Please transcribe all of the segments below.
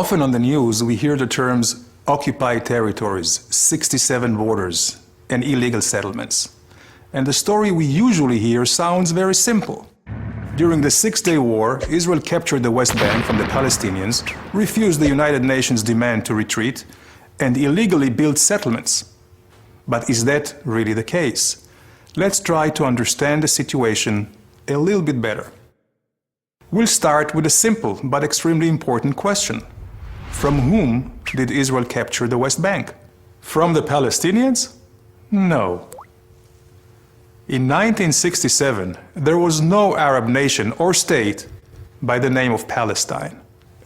Often on the news we hear the terms occupied territories, 67 borders, and illegal settlements. And the story we usually hear sounds very simple. During the Six-Day War, Israel captured the West Bank from the Palestinians, refused the United Nations' demand to retreat, and illegally built settlements. But is that really the case? Let's try to understand the situation a little bit better. We'll start with a simple but extremely important question. From whom did Israel capture the West Bank? From the Palestinians? No. In 1967, there was no Arab nation or state by the name of Palestine.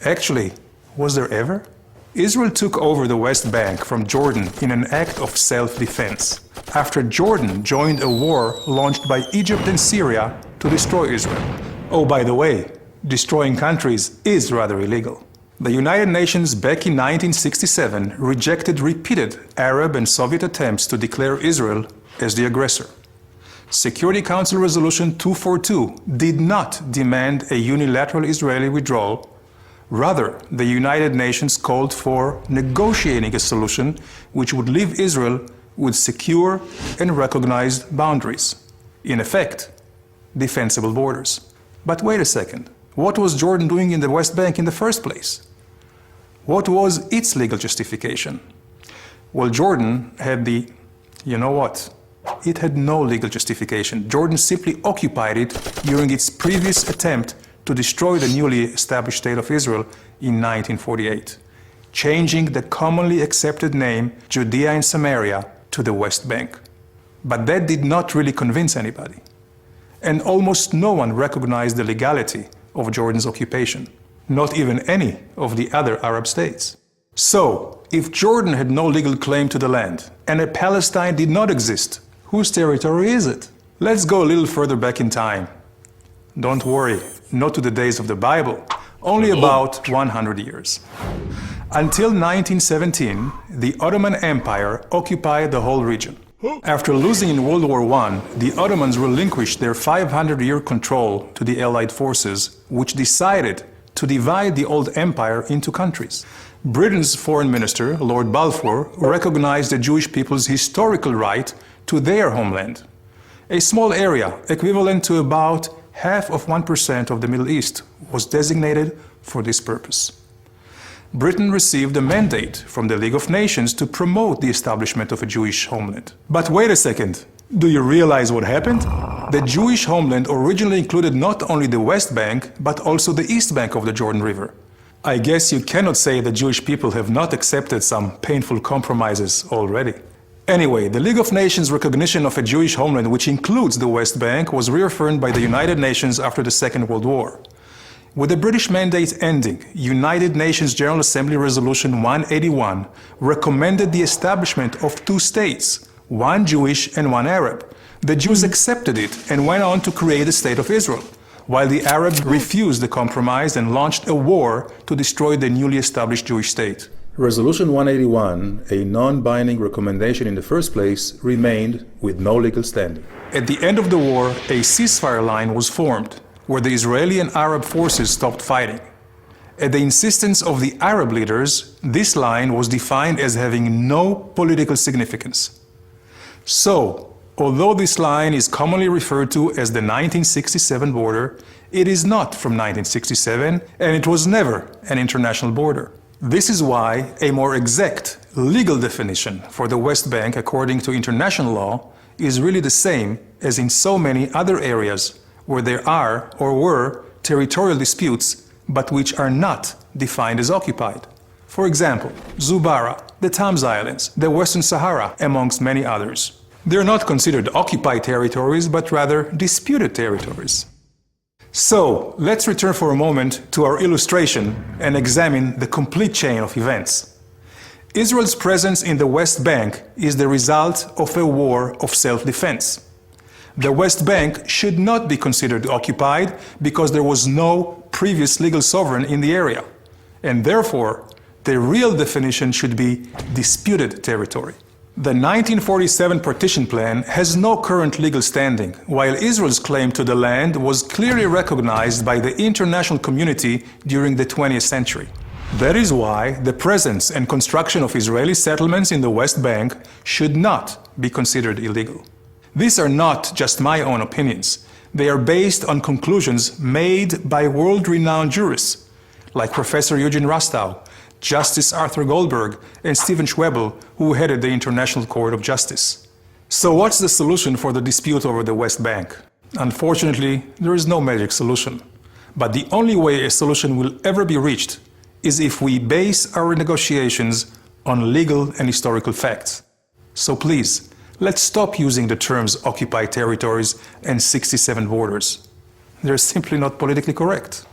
Actually, was there ever? Israel took over the West Bank from Jordan in an act of self-defense, after Jordan joined a war launched by Egypt and Syria to destroy Israel. Oh, by the way, destroying countries is rather illegal. The United Nations back in 1967 rejected repeated Arab and Soviet attempts to declare Israel as the aggressor. Security Council Resolution 242 did not demand a unilateral Israeli withdrawal. Rather, the United Nations called for negotiating a solution which would leave Israel with secure and recognized boundaries. In effect, defensible borders. But wait a second, what was Jordan doing in the West Bank in the first place? What was its legal justification? Well, Jordan had It had no legal justification. Jordan simply occupied it during its previous attempt to destroy the newly established State of Israel in 1948, changing the commonly accepted name Judea and Samaria to the West Bank. But that did not really convince anybody. And almost no one recognized the legality of Jordan's occupation, not even any of the other Arab states. So, if Jordan had no legal claim to the land, and a Palestine did not exist, whose territory is it? Let's go a little further back in time. Don't worry, not to the days of the Bible, only about 100 years. Until 1917, the Ottoman Empire occupied the whole region. After losing in World War I, the Ottomans relinquished their 500-year control to the Allied forces, which decided to divide the old empire into countries. Britain's foreign minister, Lord Balfour, recognized the Jewish people's historical right to their homeland. A small area, equivalent to about 0.5% of the Middle East, was designated for this purpose. Britain received a mandate from the League of Nations to promote the establishment of a Jewish homeland. But wait a second, do you realize what happened? The Jewish homeland originally included not only the West Bank, but also the East Bank of the Jordan River. I guess you cannot say the Jewish people have not accepted some painful compromises already. Anyway, the League of Nations recognition of a Jewish homeland, which includes the West Bank, was reaffirmed by the United Nations after the Second World War. With the British mandate ending, United Nations General Assembly Resolution 181 recommended the establishment of two states, one Jewish and one Arab. The Jews accepted it and went on to create the State of Israel, while the Arabs refused the compromise and launched a war to destroy the newly established Jewish state. Resolution 181, a non-binding recommendation in the first place, remained with no legal standing. At the end of the war, a ceasefire line was formed, where the Israeli and Arab forces stopped fighting. At the insistence of the Arab leaders, this line was defined as having no political significance. So, although this line is commonly referred to as the 1967 border, it is not from 1967, and it was never an international border. This is why a more exact legal definition for the West Bank, according to international law, is really the same as in so many other areas where there are or were territorial disputes, but which are not defined as occupied. For example, Zubarah, the Tams Islands, the Western Sahara, amongst many others. They're not considered occupied territories, but rather disputed territories. So, let's return for a moment to our illustration and examine the complete chain of events. Israel's presence in the West Bank is the result of a war of self-defense. The West Bank should not be considered occupied because there was no previous legal sovereign in the area, and therefore, the real definition should be disputed territory. The 1947 partition plan has no current legal standing, while Israel's claim to the land was clearly recognized by the international community during the 20th century. That is why the presence and construction of Israeli settlements in the West Bank should not be considered illegal. These are not just my own opinions. They are based on conclusions made by world-renowned jurists like Professor Eugene Rastow, Justice Arthur Goldberg, and Stephen Schwebel, who headed the International Court of Justice. So what's the solution for the dispute over the West Bank? Unfortunately, there is no magic solution. But the only way a solution will ever be reached is if we base our negotiations on legal and historical facts. So please, let's stop using the terms occupied territories and 67 borders. They're simply not politically correct.